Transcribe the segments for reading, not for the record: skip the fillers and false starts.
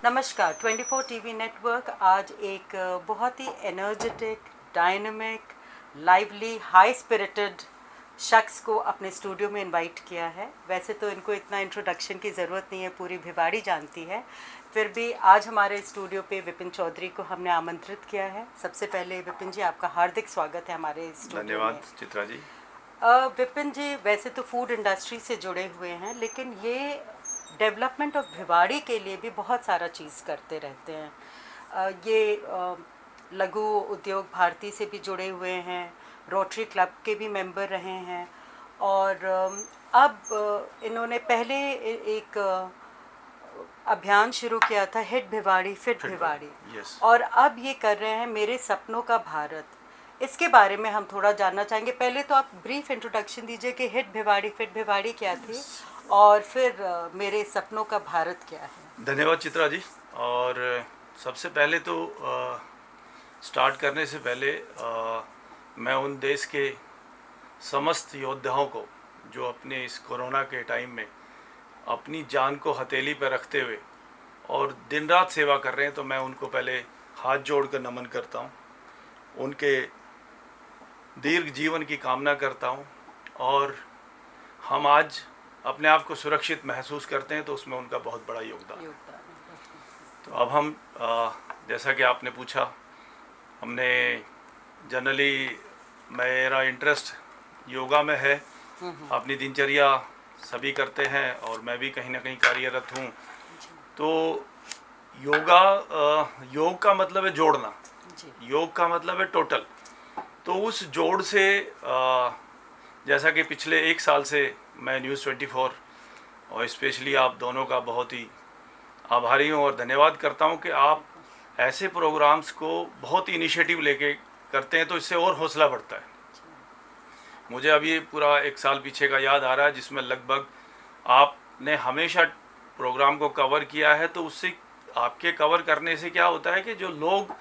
नमस्कार 24 TV network आज एक बहुत ही energetic, dynamic, lively, high spirited शख्स को अपने स्टूडियो में इनवाइट किया है। वैसे तो इनको इतना इंट्रोडक्शन की ज़रूरत नहीं है, पूरी भिवाड़ी जानती है। फिर भी आज हमारे स्टूडियो पे विपिन चौधरी को हमने आमंत्रित किया है। सबसे पहले विपिन जी, आपका हार्दिक स्वागत है हमारे स्टूडियो में। धन्यवाद चित्रा जी। विपिन जी वैसे तो फूड इंडस्ट्री से जुड़े हुए हैं, लेकिन ये डेवलपमेंट ऑफ भिवाड़ी के लिए भी बहुत सारा चीज़ करते रहते हैं। ये लघु उद्योग भारती से भी जुड़े हुए हैं, रोटरी क्लब के भी मेंबर रहे हैं, और अब इन्होंने पहले एक अभियान शुरू किया था, हिट भिवाड़ी फिट भिवाड़ी, और अब ये कर रहे हैं मेरे सपनों का भारत। इसके बारे में हम थोड़ा जानना चाहेंगे। पहले तो आप ब्रीफ इंट्रोडक्शन दीजिए कि हिट भिवाड़ी फिट भिवाड़ी क्या थी, और फिर मेरे सपनों का भारत क्या है। धन्यवाद चित्रा जी। और सबसे पहले तो स्टार्ट करने से पहले मैं उन देश के समस्त योद्धाओं को जो अपने इस कोरोना के टाइम में अपनी जान को हथेली पर रखते हुए और दिन रात सेवा कर रहे हैं, तो मैं उनको पहले हाथ जोड़कर नमन करता हूं, उनके दीर्घ जीवन की कामना करता हूं। और हम आज अपने आप को सुरक्षित महसूस करते हैं, तो उसमें उनका बहुत बड़ा योगदान है। तो अब हम जैसा कि आपने पूछा, हमने जनरली मेरा इंटरेस्ट योगा में है, अपनी दिनचर्या सभी करते हैं और मैं भी कहीं ना कहीं कार्यरत हूँ। तो योग का मतलब है जोड़ना, योग का मतलब है टोटल। तो उस जोड़ से जैसा कि पिछले एक साल से मैं न्यूज़ 24 और स्पेशली आप दोनों का बहुत ही आभारी हूँ और धन्यवाद करता हूँ कि आप ऐसे प्रोग्राम्स को बहुत ही इनिशिएटिव लेके करते हैं, तो इससे और हौसला बढ़ता है। मुझे अब ये पूरा एक साल पीछे का याद आ रहा है, जिसमें लगभग आपने हमेशा प्रोग्राम को कवर किया है। तो उससे आपके कवर करने से क्या होता है कि जो लोग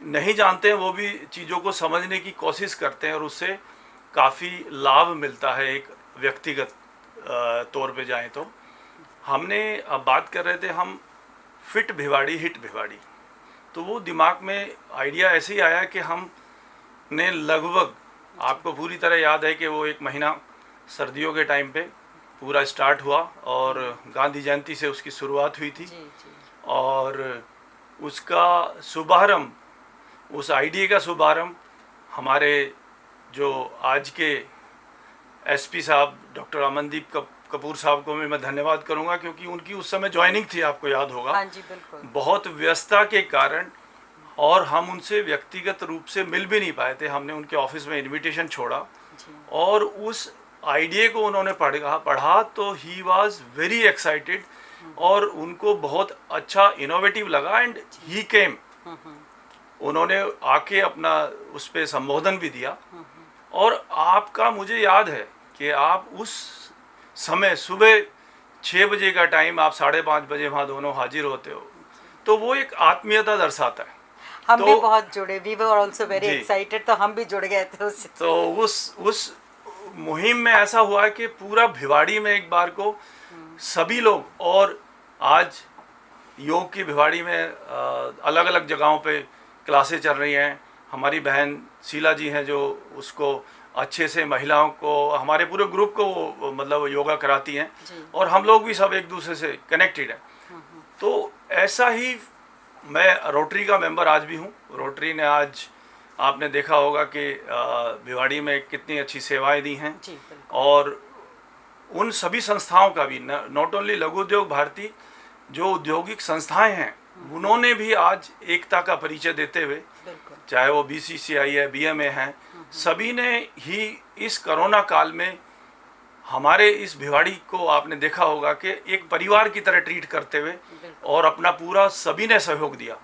नहीं जानते हैं वो भी चीज़ों को समझने की कोशिश करते हैं, और उससे काफ़ी लाभ मिलता है एक व्यक्तिगत तौर पे जाएं। तो हमने अब बात कर रहे थे हम फिट भिवाड़ी हिट भिवाड़ी, तो वो दिमाग में आइडिया ऐसे ही आया कि हमने लगभग, आपको पूरी तरह याद है कि वो एक महीना सर्दियों के टाइम पे पूरा स्टार्ट हुआ और गांधी जयंती से उसकी शुरुआत हुई थी। और उसका शुभारंभ, उस आइडिया का शुभारंभ हमारे जो आज के एसपी साहब डॉक्टर अमनदीप कपूर साहब को मैं धन्यवाद करूंगा, क्योंकि उनकी उस समय ज्वाइनिंग थी, आपको याद होगा। हाँ जी, बिल्कुल। बहुत व्यस्तता के कारण, और हम उनसे व्यक्तिगत रूप से मिल भी नहीं पाए थे। हमने उनके ऑफिस में इनविटेशन छोड़ा और उस आइडिया को उन्होंने पढ़ा तो ही वाज वेरी एक्साइटेड और उनको बहुत अच्छा इनोवेटिव लगा एंड ही केम। उन्होंने आके अपना उस पर संबोधन भी दिया। और आपका मुझे याद है कि आप उस समय सुबह 6 बजे का टाइम, आप 5:30 बजे वहाँ दोनों हाजिर होते हो, तो वो एक आत्मीयता दर्शाता है। हम भी बहुत जुड़े, we were also very excited, तो हम भी जुड़ गए थे उससे। तो उस मुहिम में ऐसा हुआ कि पूरा भिवाड़ी में एक बार को सभी लोग, और आज योग की भिवाड़ी में अलग अलग जगहों पे क्लासेस चल रही हैं। हमारी बहन शीला जी हैं जो उसको अच्छे से महिलाओं को, हमारे पूरे ग्रुप को मतलब योगा कराती हैं, और हम लोग भी सब एक दूसरे से कनेक्टेड हैं। तो ऐसा ही मैं रोटरी का मेंबर आज भी हूँ। रोटरी ने आज आपने देखा होगा कि भिवाड़ी में कितनी अच्छी सेवाएं दी हैं, और उन सभी संस्थाओं का भी, नॉट ओनली लघु उद्योग भारती, जो औद्योगिक संस्थाएं हैं उन्होंने भी आज एकता का परिचय देते हुए, चाहे वो BCCI है, BMA है, सभी ने ही इस कोरोना काल में हमारे इस भिवाड़ी को आपने देखा होगा कि एक परिवार की तरह ट्रीट करते हुए और अपना पूरा सभी ने सहयोग दिया।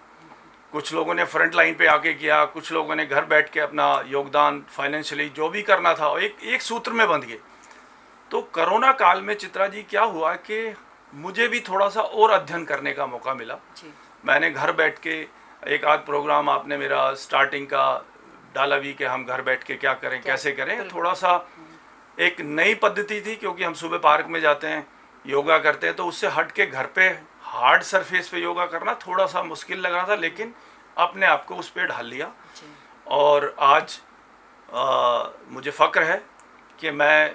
कुछ लोगों ने फ्रंट लाइन पे आके किया, कुछ लोगों ने घर बैठ के अपना योगदान फाइनेंशियली जो भी करना था एक सूत्र में बंध गए। तो कोरोना काल में चित्रा जी क्या हुआ कि मुझे भी थोड़ा सा और अध्ययन करने का मौका मिला। मैंने घर बैठ के एक आध प्रोग्राम, आपने मेरा स्टार्टिंग का डाला भी कि हम घर बैठ के क्या करें, कैसे करें, थोड़ा सा एक नई पद्धति थी, क्योंकि हम सुबह पार्क में जाते हैं, योगा करते हैं, तो उससे हट के घर पे हार्ड सरफेस पे योगा करना थोड़ा सा मुश्किल लग रहा था, लेकिन अपने आप को उस पर ढाल लिया। और आज मुझे फ़ख्र है कि मैं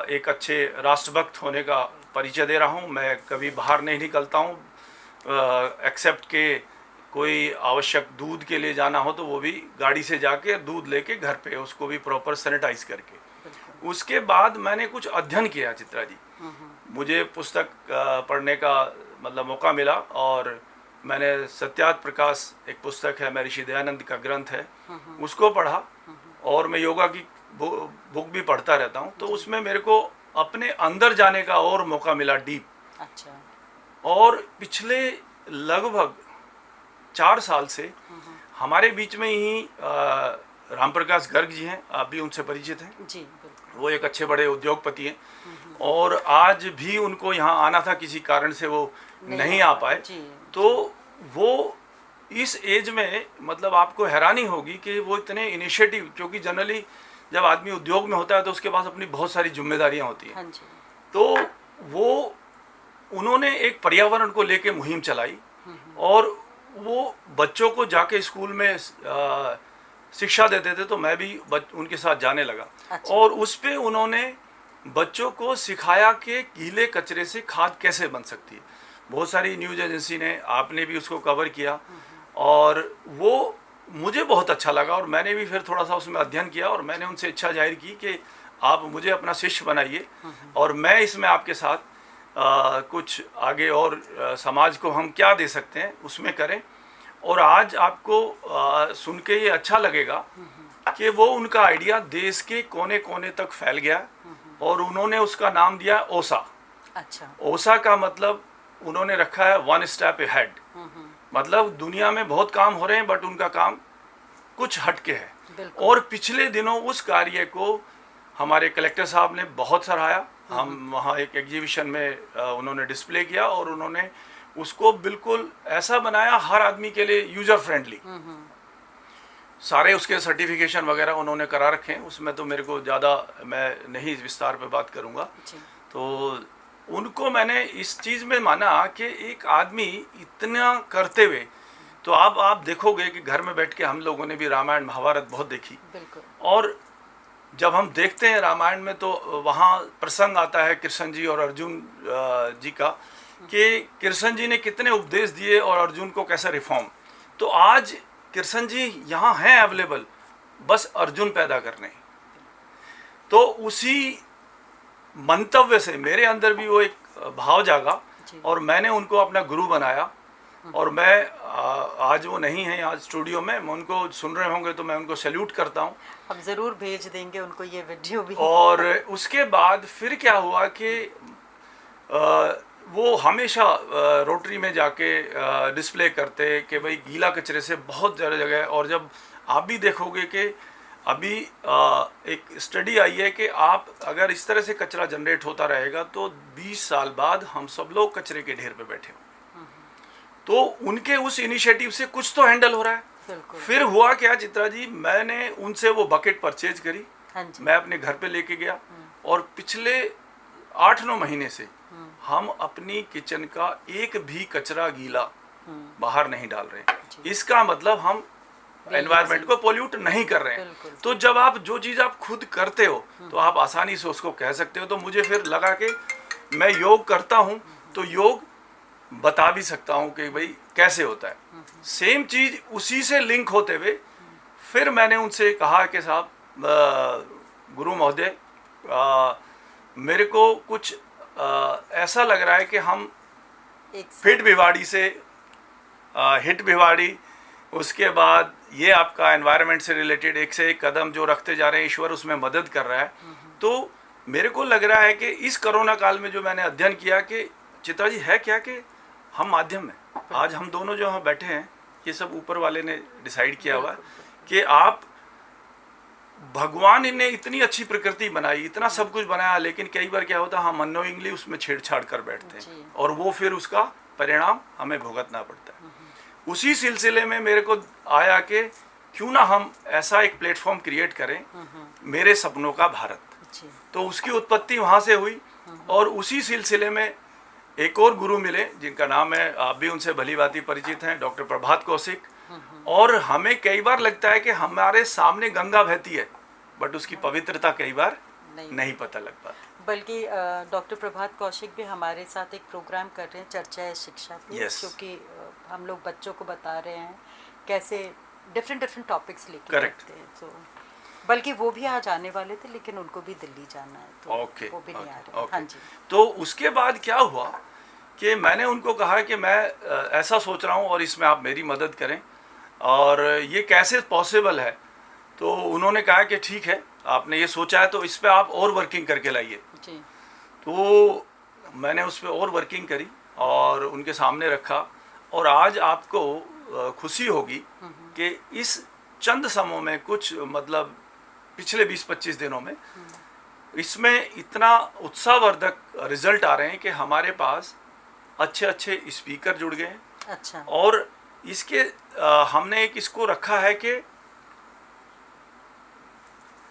एक अच्छे राष्ट्रभक्त होने का परिचय दे रहा हूँ। मैं कभी बाहर नहीं निकलता हूँ, एक्सेप्ट के कोई आवश्यक दूध के लिए जाना हो तो वो भी गाड़ी से जाके दूध लेके घर पे, उसको भी प्रॉपर सैनिटाइज करके। उसके बाद मैंने कुछ अध्ययन किया चित्रा जी। मुझे पुस्तक पढ़ने का मतलब मौका मिला और मैंने सत्यार्थ प्रकाश, एक पुस्तक है महर्षि दयानंद का ग्रंथ है, उसको पढ़ा। और मैं योगा की बुक भी पढ़ता रहता हूँ, तो उसमें मेरे को अपने अंदर जाने का और मौका मिला, डीप। अच्छा। और पिछले लगभग 4 साल से हमारे बीच में ही राम प्रकाश गर्ग जी हैं, आप भी उनसे परिचित हैं जी। वो एक अच्छे बड़े उद्योगपति हैं, और आज भी उनको यहाँ आना था, किसी कारण से वो नहीं आ पाए। तो वो इस एज में मतलब आपको हैरानी होगी कि वो इतने इनिशिएटिव, क्योंकि जनरली जब आदमी उद्योग में होता है तो उसके पास अपनी बहुत सारी जिम्मेदारियां होती हैं। तो वो उन्होंने एक पर्यावरण को लेके मुहिम चलाई और वो बच्चों को जाके स्कूल में शिक्षा देते थे, तो मैं भी उनके साथ जाने लगा। अच्छा। और उस पे उन्होंने बच्चों को सिखाया कि गीले कचरे से खाद कैसे बन सकती है। बहुत सारी न्यूज़ एजेंसी ने, आपने भी उसको कवर किया और वो मुझे बहुत अच्छा लगा। और मैंने भी फिर थोड़ा सा उसमें अध्ययन किया और मैंने उनसे इच्छा जाहिर की कि आप मुझे अपना शिष्य बनाइए और मैं इसमें आपके साथ कुछ आगे और समाज को हम क्या दे सकते हैं उसमें करें। और आज आपको सुन के ये अच्छा लगेगा कि वो उनका आइडिया देश के कोने कोने तक फैल गया और उन्होंने उसका नाम दिया ओसा। अच्छा। ओसा का मतलब उन्होंने रखा है वन स्टेप अहेड, मतलब दुनिया में बहुत काम हो रहे हैं बट उनका काम कुछ हटके है। और पिछले दिनों उस कार्य को हमारे कलेक्टर साहब ने बहुत सराहा। हम वहाँ एक एग्जीबिशन में उन्होंने डिस्प्ले किया और उन्होंने उसको बिल्कुल ऐसा बनाया हर आदमी के लिए यूजर फ्रेंडली। सारे उसके सर्टिफिकेशन वगैरह उन्होंने करा रखे हैं, उसमें तो मेरे को ज़्यादा मैं नहीं विस्तार पे बात करूँगा। तो उनको मैंने इस चीज़ में माना कि एक आदमी इतना करते हुए, तो आप देखोगे कि घर में बैठ के हम लोगों ने भी रामायण महाभारत बहुत देखी। और जब हम देखते हैं रामायण में तो वहाँ प्रसंग आता है कृष्ण जी और अर्जुन जी का, कि कृष्ण जी ने कितने उपदेश दिए और अर्जुन को कैसा रिफॉर्म। तो आज कृष्ण जी यहाँ हैं अवेलेबल, बस अर्जुन पैदा करने। तो उसी मंतव्य से मेरे अंदर भी वो एक भाव जागा और मैंने उनको अपना गुरु बनाया। और मैं आज वो नहीं है आज स्टूडियो में, मैं उनको सुन रहे होंगे तो मैं उनको सैल्यूट करता हूँ। हम ज़रूर भेज देंगे उनको ये वीडियो भी। और उसके बाद फिर क्या हुआ कि वो हमेशा रोटरी में जाके डिस्प्ले करते कि भाई गीला कचरे से बहुत ज़्यादा जगह। और जब आप भी देखोगे कि अभी एक स्टडी आई है कि आप अगर इस तरह से कचरा जनरेट होता रहेगा तो 20 साल बाद हम सब लोग कचरे के ढेर पे बैठे हों। तो उनके उस इनिशिएटिव से कुछ तो हैंडल हो रहा है। फिर हुआ क्या चित्रा जी, मैंने उनसे वो बकेट परचेज करी, मैं अपने घर पे लेके गया और पिछले 8-9 महीने से हम अपनी किचन का एक भी कचरा गीला बाहर नहीं डाल रहे। इसका मतलब हम एनवायरनमेंट को पोल्यूट नहीं कर रहे हैं। तो जब आप जो चीज़ आप खुद करते हो तो आप आसानी से उसको कह सकते हो। तो मुझे फिर लगा कि मैं योग करता हूँ तो योग बता भी सकता हूँ कि भाई कैसे होता है। सेम चीज़ उसी से लिंक होते हुए फिर मैंने उनसे कहा कि साहब गुरु महोदय, मेरे को कुछ ऐसा लग रहा है कि हम फिट भिवाड़ी से हिट भिवाड़ी, उसके बाद ये आपका एनवायरनमेंट से रिलेटेड एक से एक कदम जो रखते जा रहे हैं, ईश्वर उसमें मदद कर रहा है। तो मेरे को लग रहा है कि इस कोरोना काल में जो मैंने अध्ययन किया कि चित्रा जी है क्या कि हम माध्यम हैं। आज हम दोनों जो यहाँ बैठे हैं ये सब ऊपर वाले ने डिसाइड किया हुआ है कि आप, भगवान ने इतनी अच्छी प्रकृति बनाई, इतना सब कुछ बनाया, लेकिन कई बार क्या होता है हम अननोइंगली उसमें छेड़छाड़ कर बैठते हैं और वो फिर उसका परिणाम हमें भुगतना पड़ता है। उसी सिलसिले में मेरे को आया कि क्यों ना हम ऐसा एक प्लेटफॉर्म क्रिएट करें, मेरे सपनों का भारत। तो उसकी उत्पत्ति वहाँ से हुई और उसी सिलसिले में एक और गुरु मिले जिनका नाम है, आप भी उनसे भली भांति परिचित हैं, डॉक्टर प्रभात कौशिक। और हमें कई बार लगता है कि हमारे सामने गंगा बहती है, बट उसकी पवित्रता कई बार नहीं पता लग पाती। बल्कि डॉक्टर प्रभात कौशिक भी हमारे साथ एक प्रोग्राम कर रहे हैं, चर्चा है शिक्षा पे, Yes. क्योंकि हम लोग बच्चों को बता रहे हैं कैसे डिफरेंट टॉपिक्स लेके Correct. आते हैं। तो बल्कि वो भी आज आने वाले थे, लेकिन उनको भी दिल्ली जाना है, तो Okay, वो भी नहीं आ okay, रहे। okay. हाँ जी। तो उसके बाद क्या हुआ कि मैंने उनको कहा कि मैं ऐसा सोच रहा हूँ और इसमें आप मेरी मदद करें और ये कैसे पॉसिबल है। तो उन्होंने कहा कि ठीक है, आपने ये सोचा है तो इस पे आप और वर्किंग करके लाइए। जी। तो मैंने उस पर और वर्किंग करी और उनके सामने रखा, और आज आपको खुशी होगी कि इस चंद समों में, कुछ मतलब पिछले 20-25 दिनों में, इसमें इतना उत्साहवर्धक रिजल्ट आ रहे हैं कि हमारे पास अच्छे स्पीकर जुड़ गए हैं। अच्छा। और इसके हमने एक इसको रखा है कि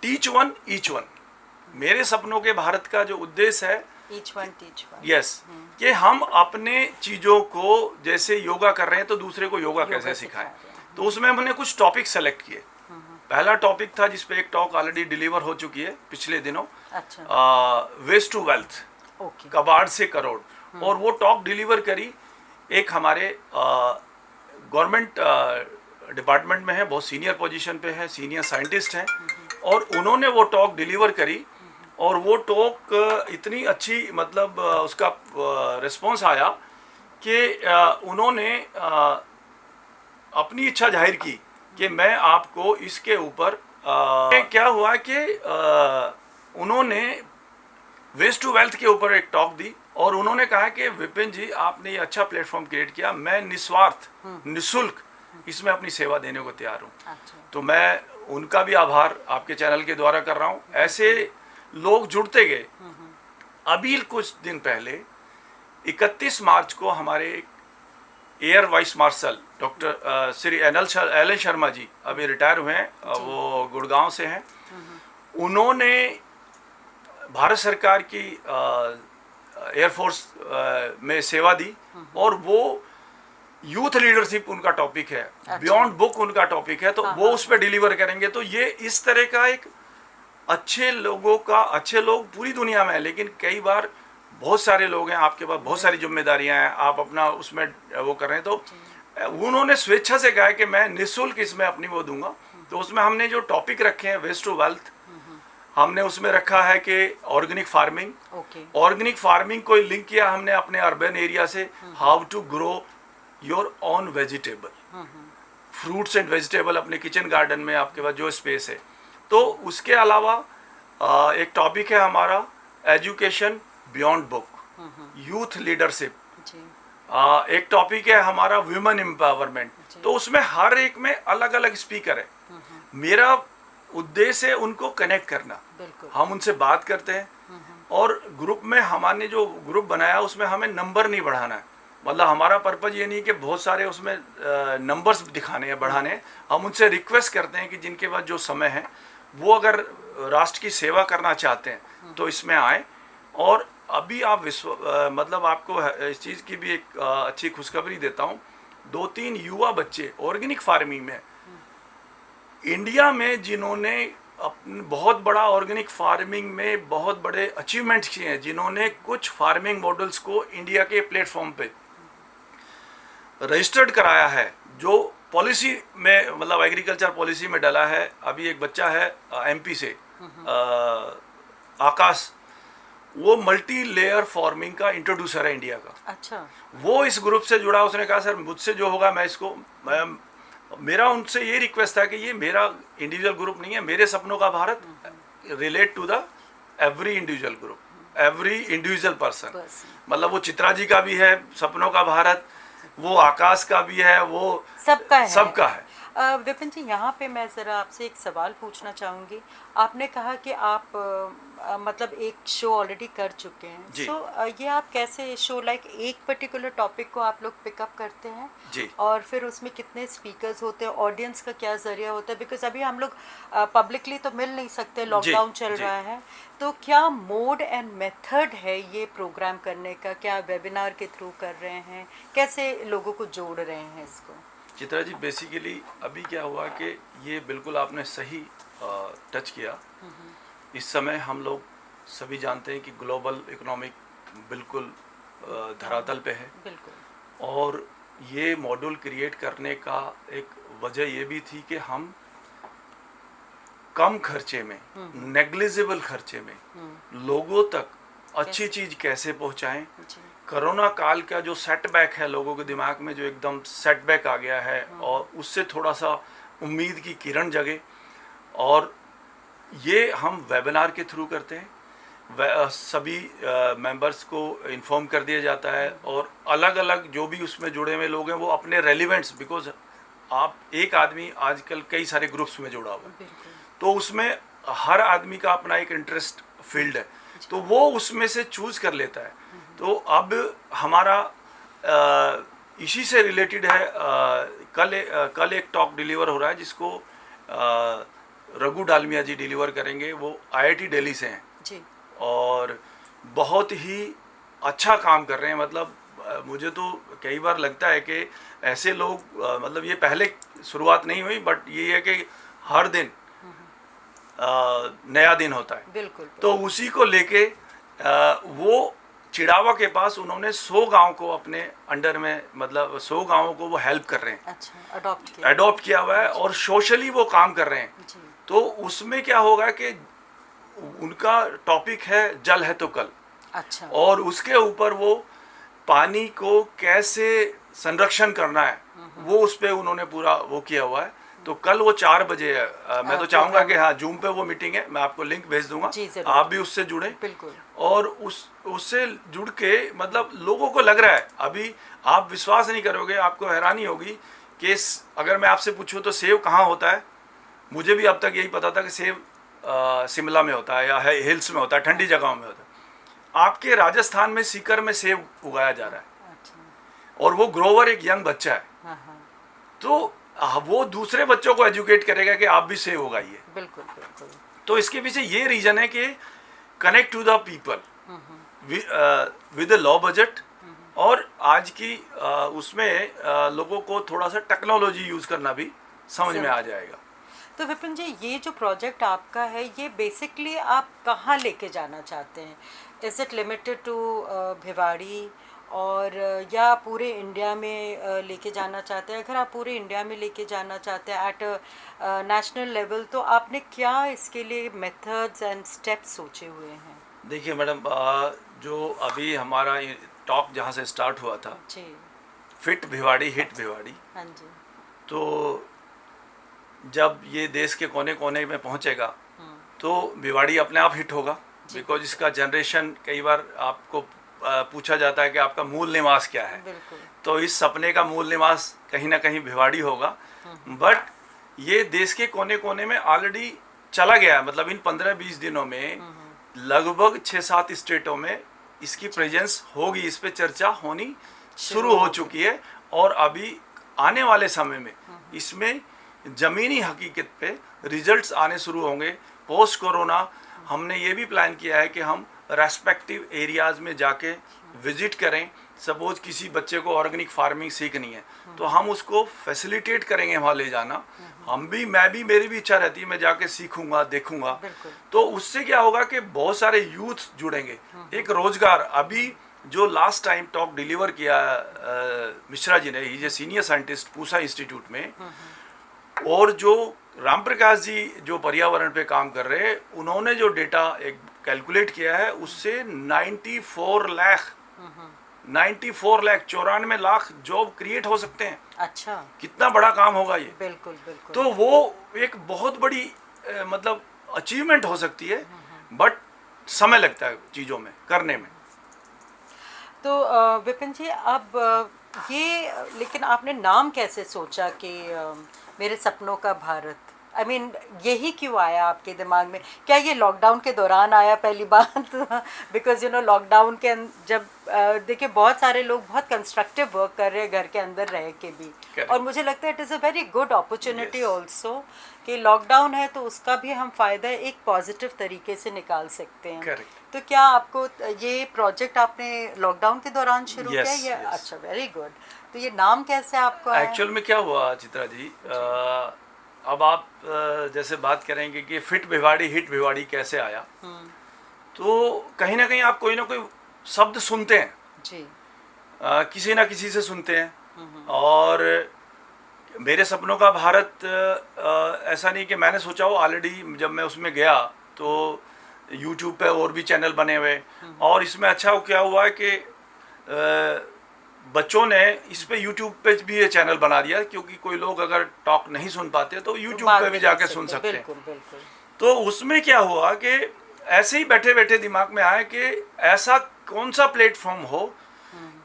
टीच वन ईच वन। मेरे सपनों के भारत का जो उद्देश्य है, each one teach one. Yes, कि हम अपने चीज़ों को, जैसे योगा कर रहे हैं तो दूसरे को योगा कैसे सिखाएं। तो उसमें हमने कुछ टॉपिक सेलेक्ट किए। पहला टॉपिक था जिसपे एक टॉक ऑलरेडी डिलीवर हो चुकी है पिछले दिनों, अच्छा। Waste to wealth, okay. कबाड़ से करोड़। और वो टॉक डिलीवर करी एक हमारे गवर्नमेंट डिपार्टमेंट में है, बहुत सीनियर पोजीशन पे है, सीनियर साइंटिस्ट हैं, और उन्होंने वो टॉक डिलीवर करी। और वो टॉक इतनी अच्छी, मतलब उसका रिस्पॉन्स आया कि उन्होंने अपनी इच्छा जाहिर की कि मैं आपको इसके ऊपर क्या हुआ कि उन्होंने वेस्ट टू वेल्थ के ऊपर एक टॉक दी, और उन्होंने कहा कि विपिन जी, आपने ये अच्छा प्लेटफॉर्म क्रिएट किया, मैं निस्वार्थ निःशुल्क इसमें अपनी सेवा देने को तैयार हूँ। अच्छा। तो मैं उनका भी आभार आपके चैनल के द्वारा कर रहा हूँ। ऐसे लोग जुड़ते गए। अभी कुछ दिन पहले 31 मार्च को हमारे air vice marshal doctor Shri L Sharma ji, अभी रिटायर हुए हैं, वो गुड़गांव से हैं। उन्होंने भारत सरकार की एयरफोर्स में सेवा दी, और वो यूथ लीडरशिप उनका टॉपिक है। अच्छा। बियॉन्ड बुक उनका टॉपिक है, तो वो उस पर डिलीवर करेंगे। तो ये इस तरह का एक अच्छे लोग पूरी दुनिया में है, लेकिन कई बार बहुत सारे लोग हैं, आपके पास बहुत सारी जिम्मेदारियां हैं, आप अपना उसमें वो कर रहे हैं। तो उन्होंने स्वेच्छा से कहा कि मैं निःशुल्क इसमें अपनी वो दूंगा। तो उसमें हमने जो टॉपिक रखे हैं, वेस्ट टू वेल्थ, हमने उसमें रखा है कि ऑर्गेनिक फार्मिंग। ऑर्गेनिक फार्मिंग को लिंक किया हमने अपने अर्बन एरिया से, how to grow your own vegetable, fruits and vegetable अपने किचन गार्डन में, आपके पास जो स्पेस है। तो उसके अलावा एक टॉपिक है हमारा education beyond book, youth leadership. एक टॉपिक है हमारा वुमेन एम्पावरमेंट। तो उसमें हर एक में अलग अलग स्पीकर है। मेरा उद्देश्य है उनको कनेक्ट करना। हम उनसे बात करते हैं, और ग्रुप में हमारे जो ग्रुप बनाया उसमें हमें नंबर नहीं बढ़ाना है। मतलब हमारा पर्पज ये नहीं कि बहुत सारे उसमें नंबर्स दिखाने हैं, बढ़ाने हैं। हम उनसे रिक्वेस्ट करते हैं कि जिनके पास जो समय है, वो अगर राष्ट्र की सेवा करना चाहते हैं तो इसमें आए। और अभी आप मतलब आपको इस चीज़ की भी एक अच्छी खुशखबरी देता हूँ। 2-3 युवा बच्चे ऑर्गेनिक फार्मिंग में इंडिया में, जिन्होंने बहुत बड़ा ऑर्गेनिक फार्मिंग में बहुत बड़े अचीवमेंट्स किए हैं, जिन्होंने कुछ फार्मिंग मॉडल्स को इंडिया के प्लेटफॉर्म पे रजिस्टर्ड कराया है, जो पॉलिसी में, मतलब एग्रीकल्चर पॉलिसी में डाला है। अभी एक बच्चा है एमपी से, आकाश, वो मल्टी लेयर फार्मिंग का इंट्रोड्यूसर है इंडिया का। अच्छा। वो इस ग्रुप से जुड़ा। उसने कहा सर मुझसे जो होगा मेरा उनसे ये रिक्वेस्ट था कि ये मेरा इंडिविजुअल ग्रुप नहीं है, मेरे सपनों का Bharat relate to the every individual group, every individual person. मतलब वो चित्रा जी का भी है सपनों का भारत, वो आकाश का भी है, वो सबका है। विपिन जी, यहाँ पे मैं ज़रा आपसे एक सवाल पूछना चाहूँगी। आपने कहा कि आप मतलब एक शो ऑलरेडी कर चुके हैं। जी। ये आप कैसे शो लाइक एक पर्टिकुलर टॉपिक को आप लोग पिकअप करते हैं जी। और फिर उसमें कितने स्पीकर्स होते हैं, ऑडियंस का क्या ज़रिया होता है? बिकॉज अभी हम लोग पब्लिकली तो मिल नहीं सकते, लॉकडाउन चल जी। रहा है। तो क्या मोड एंड मेथड है ये प्रोग्राम करने का? क्या वेबिनार के थ्रू कर रहे हैं? कैसे लोगों को जोड़ रहे हैं इसको? चित्रा जी, बेसिकली अभी क्या हुआ कि ये बिल्कुल आपने सही टच किया। इस समय हम लोग सभी जानते हैं कि ग्लोबल इकोनॉमिक बिल्कुल धरातल पे है, बिल्कुल। और ये मॉड्यूल क्रिएट करने का एक वजह ये भी थी कि हम कम खर्चे में, नेग्लिजिबल खर्चे में लोगों तक अच्छी चीज़ कैसे पहुंचाएं। जी। कोरोना काल का जो सेटबैक है लोगों के दिमाग में, जो एकदम सेटबैक आ गया है, और उससे थोड़ा सा उम्मीद की किरण जगे, और ये हम वेबिनार के थ्रू करते हैं। सभी मेंबर्स को इन्फॉर्म कर दिया जाता है, और अलग अलग जो भी उसमें जुड़े हुए लोग हैं वो अपने रेलिवेंट्स, बिकॉज आप एक आदमी आजकल कई सारे ग्रुप्स में जुड़ा हुआ है, तो उसमें हर आदमी का अपना एक इंटरेस्ट फील्ड है, तो वो उसमें से चूज कर लेता है। तो अब हमारा इसी से रिलेटेड है। कल एक टॉक डिलीवर हो रहा है जिसको रघु डालमिया जी डिलीवर करेंगे। वो IIT दिल्ली से हैं जी। और बहुत ही अच्छा काम कर रहे हैं। मतलब मुझे तो कई बार लगता है कि ऐसे लोग मतलब ये पहले शुरुआत नहीं हुई, बट ये है कि हर दिन नया दिन होता है। बिल्कुल। तो उसी को लेके वो चिड़ावा के पास उन्होंने 100 गांव को अपने अंडर में, मतलब 100 गांवों को वो हेल्प कर रहे हैं। अच्छा, अडॉप्ट किया हुआ है, और सोशली वो काम कर रहे हैं। जी। तो उसमें क्या होगा कि उनका टॉपिक है जल है तो कल। अच्छा। और उसके ऊपर वो पानी को कैसे संरक्षण करना है, वो उस पर उन्होंने पूरा वो किया हुआ है। तो कल वो 4 बजे है। मैं तो चाहूँगा कि हाँ, जूम पे वो मीटिंग है, मैं आपको लिंक भेज दूंगा, आप भी उससे जुड़े। बिल्कुल। और उससे जुड़ के मतलब लोगों को लग रहा है, अभी आप विश्वास नहीं करोगे, आपको हैरानी होगी कि अगर मैं आपसे पूछूं तो सेब कहाँ होता है, मुझे भी अब तक यही पता था कि सेब शिमला में होता है या हिल्स में होता है, ठंडी जगहों में होता है। आपके राजस्थान में सीकर में सेब उगाया जा रहा है। अच्छा। और वो ग्रोवर एक यंग बच्चा है। हाँ। तो वो दूसरे बच्चों को एजुकेट करेगा कि आप भी सेब उगाइए। बिल्कुल बिल्कुल। तो इसके पीछे ये रीजन है कि connect to the people with low budget, और आज की उसमें लोगों को थोड़ा सा टेक्नोलॉजी यूज करना भी समझ में आ जाएगा। तो विपिन जी, ये जो प्रोजेक्ट आपका है, ये बेसिकली आप कहाँ लेके जाना चाहते हैं? Is it limited to Bhiwadi, और या पूरे इंडिया में लेके जाना चाहते हैं? अगर आप पूरे इंडिया में लेके जाना चाहते हैं एट नेशनल लेवल, तो आपने क्या इसके लिए मेथड्स एंड स्टेप्स सोचे हुए हैं? देखिए मैडम, जो अभी हमारा टॉक जहाँ से स्टार्ट हुआ था जी। फिट भिवाड़ी हिट भिवाड़ी, हाँ जी। तो जब ये देश के कोने कोने में पहुँचेगा तो भिवाड़ी अपने आप हिट होगा। बिकॉज इसका जनरेशन, कई बार आपको पूछा जाता है कि आपका मूल निवास क्या है, तो इस सपने का मूल निवास कहीं ना कहीं भिवाड़ी होगा। बट ये देश के कोने कोने में ऑलरेडी चला गया है। मतलब इन 15-20 दिनों में लगभग 6-7 स्टेटों में इसकी प्रेजेंस होगी, इस पे चर्चा होनी शुरू हो चुकी है। और अभी आने वाले समय में इसमें ज़मीनी हकीकत पे रिजल्ट्स आने शुरू होंगे। पोस्ट कोरोना हमने ये भी प्लान किया है कि हम रेस्पेक्टिव एरियाज़ में जाके विजिट करें। सपोज किसी बच्चे को ऑर्गेनिक फार्मिंग सीखनी है तो हम उसको फैसिलिटेट करेंगे वहाँ ले जाना। मेरी भी इच्छा रहती है, मैं जाके सीखूंगा, देखूंगा। तो उससे क्या होगा कि बहुत सारे यूथ जुड़ेंगे, एक रोजगार। अभी जो लास्ट टाइम टॉक डिलीवर किया मिश्रा जी ने, ही जे सीनियर साइंटिस्ट पूसा इंस्टीट्यूट में, और जो राम प्रकाश जी जो पर्यावरण पे काम कर रहे हैं, उन्होंने जो डेटा एक कैलकुलेट किया है, उससे 94 लाख 94 लाख जॉब क्रिएट हो सकते हैं। अच्छा, कितना बड़ा काम होगा ये। बिल्कुल बिल्कुल। तो वो एक बहुत बड़ी मतलब अचीवमेंट हो सकती है, बट समय लगता है चीज़ों में करने में। तो विपिन जी, अब ये लेकिन आपने नाम कैसे सोचा कि मेरे सपनों का भारत, आई मीन यही क्यों आया आपके दिमाग में? क्या ये लॉकडाउन के दौरान आया पहली बात? बिकॉज यू नो लॉकडाउन के जब देखिए बहुत सारे लोग बहुत कंस्ट्रक्टिव वर्क कर रहे हैं घर के अंदर रह के भी, Correct. और मुझे लगता है it is a very good opportunity Yes. Also कि लॉकडाउन है तो उसका भी हम फ़ायदा एक पॉजिटिव तरीके से निकाल सकते हैं। Correct. तो क्या आपको ये प्रोजेक्ट आपने लॉकडाउन के दौरान शुरू Yes, किया या? yes. अच्छा, वेरी गुड। तो ये नाम कैसे आपको आया? एक्चुअल में क्या हुआ चित्रा जी, अब आप जैसे बात करेंगे कि फिट भिवाड़ी हिट भिवाड़ी कैसे आया, तो कहीं ना कहीं आप कोई ना कोई शब्द सुनते हैं जी। किसी ना किसी से सुनते हैं। और मेरे सपनों का भारत ऐसा नहीं कि मैंने सोचा हो, ऑलरेडी जब मैं उसमें गया तो यूट्यूब पे और भी चैनल बने हुए, और इसमें अच्छा क्या हुआ है कि बच्चों ने इस पे यूट्यूब पे भी ये चैनल बना दिया, क्योंकि कोई लोग अगर टॉक नहीं सुन पाते तो यूट्यूब पे भी जाके सुन सकते हैं। बिल्कुल बिल्कुल। तो उसमें क्या हुआ कि ऐसे ही बैठे बैठे दिमाग में आया कि ऐसा कौन सा प्लेटफॉर्म हो,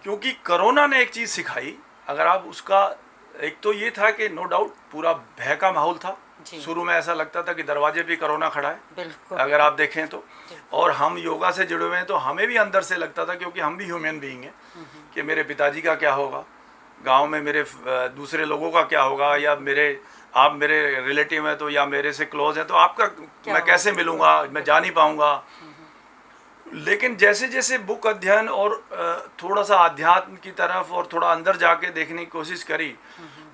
क्योंकि कोरोना ने एक चीज़ सिखाई। अगर आप उसका, एक तो ये था कि नो डाउट पूरा भय का माहौल था, शुरू में ऐसा लगता था कि दरवाजे पे कोरोना खड़ा है, बिल्कुल। अगर आप देखें तो। और हम योगा से जुड़े हुए हैं तो हमें भी अंदर से लगता था, क्योंकि हम भी ह्यूमन बीइंग हैं, कि मेरे पिताजी का क्या होगा, गांव में मेरे दूसरे लोगों का क्या होगा, या आप मेरे रिलेटिव हैं तो, या मेरे से क्लोज हैं तो आपका मैं कैसे मिलूँगा, मैं जा नहीं पाऊँगा। लेकिन जैसे जैसे बुक अध्ययन और थोड़ा सा आध्यात्म की तरफ और थोड़ा अंदर जाके देखने की कोशिश करी,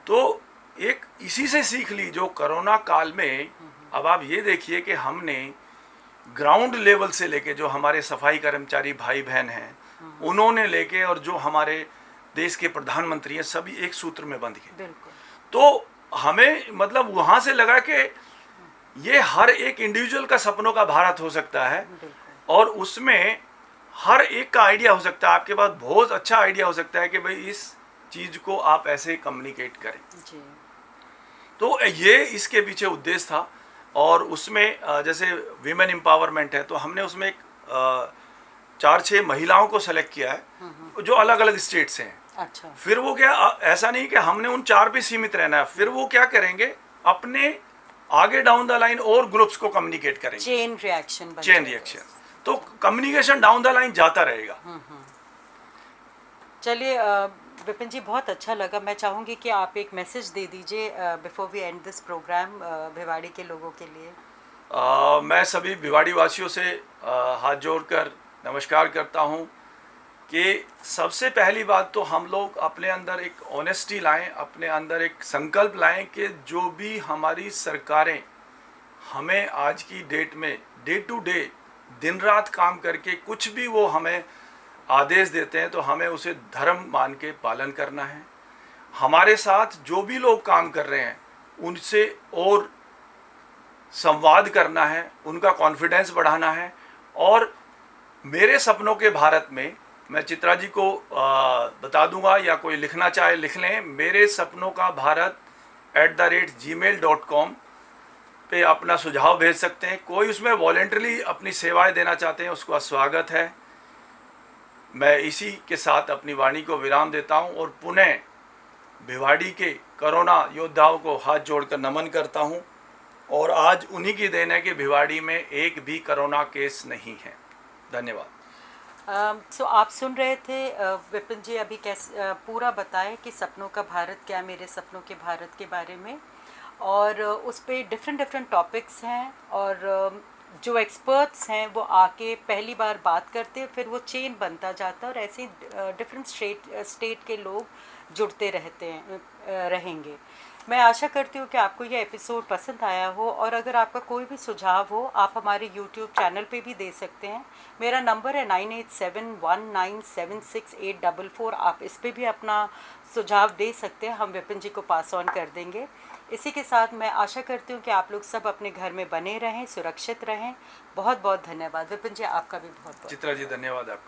तो एक इसी से सीख ली जो कोरोना काल में। अब आप ये देखिए कि हमने ग्राउंड लेवल से लेके, जो हमारे सफाई कर्मचारी भाई बहन हैं उन्होंने लेके, और जो हमारे देश के प्रधानमंत्री हैं, सभी एक सूत्र में बंध गए। तो हमें मतलब वहाँ से लगा कि ये हर एक इंडिविजुअल का सपनों का भारत हो सकता है, और उसमें हर एक का आइडिया हो सकता है। आपके पास बहुत अच्छा आइडिया हो सकता है कि भाई इस चीज़ को आप ऐसे कम्युनिकेट करें जी। तो ये इसके पीछे उद्देश्य था। और उसमें जैसे विमेन एम्पावरमेंट है, तो हमने उसमें एक 4-6 महिलाओं को सेलेक्ट किया है जो अलग अलग स्टेट से हैं। अच्छा। फिर वो क्या, ऐसा नहीं कि हमने उन 4 पे सीमित रहना है, फिर वो क्या करेंगे, अपने आगे डाउन द लाइन और ग्रुप्स को कम्युनिकेट करेंगे। Chain reaction. तो कम्युनिकेशन डाउन द लाइन जाता रहेगा। चलिए विपिन जी, बहुत अच्छा लगा। मैं चाहूँगी कि आप एक मैसेज दे दीजिए before we end this programme Bhiwadi के लोगों के लिए। मैं सभी भिवाड़ी वासियों से हाथ जोड़कर नमस्कार करता हूँ कि सबसे पहली बात तो हम लोग अपने अंदर एक ऑनेस्टी लाएं, अपने अंदर एक संकल्प लाएं कि जो भी हमारी सरकारें हमें आज की डेट में डे टू डे दिन रात काम करके कुछ भी वो हमें आदेश देते हैं, तो हमें उसे धर्म मान के पालन करना है। हमारे साथ जो भी लोग काम कर रहे हैं उनसे और संवाद करना है, उनका कॉन्फिडेंस बढ़ाना है। और मेरे सपनों के भारत में मैं चित्रा जी को बता दूंगा, या कोई लिखना चाहे लिख लें, मेरे सपनों का भारत @gmail.com पे अपना सुझाव भेज सकते हैं। कोई उसमें वॉलेंटरली अपनी सेवाएं देना चाहते हैं, उसका स्वागत है। मैं इसी के साथ अपनी वाणी को विराम देता हूं और पुनः भिवाड़ी के कोरोना योद्धाओं को हाथ जोड़कर नमन करता हूं। और आज उन्हीं की देन है कि भिवाड़ी में एक भी कोरोना केस नहीं है। धन्यवाद। सो आप सुन रहे थे विपिन जी अभी कैसे पूरा बताए कि सपनों का भारत क्या, मेरे सपनों के भारत के बारे में, और उस पर डिफरेंट टॉपिक्स हैं, और जो एक्सपर्ट्स हैं वो आके पहली बार बात करते हैं, फिर वो चेन बनता जाता है, और ऐसे ही डिफरेंट स्टेट के लोग जुड़ते रहेंगे। मैं आशा करती हूँ कि आपको ये एपिसोड पसंद आया हो, और अगर आपका कोई भी सुझाव हो आप हमारे YouTube चैनल पे भी दे सकते हैं। मेरा नंबर है 9871976844। आप इस पे भी अपना सुझाव दे सकते हैं, हम विपिन जी को पास ऑन कर देंगे। इसी के साथ मैं आशा करती हूँ कि आप लोग सब अपने घर में बने रहें, सुरक्षित रहें। बहुत बहुत धन्यवाद विपिन जी, आपका भी बहुत बहुत। चित्रा जी धन्यवाद आपका।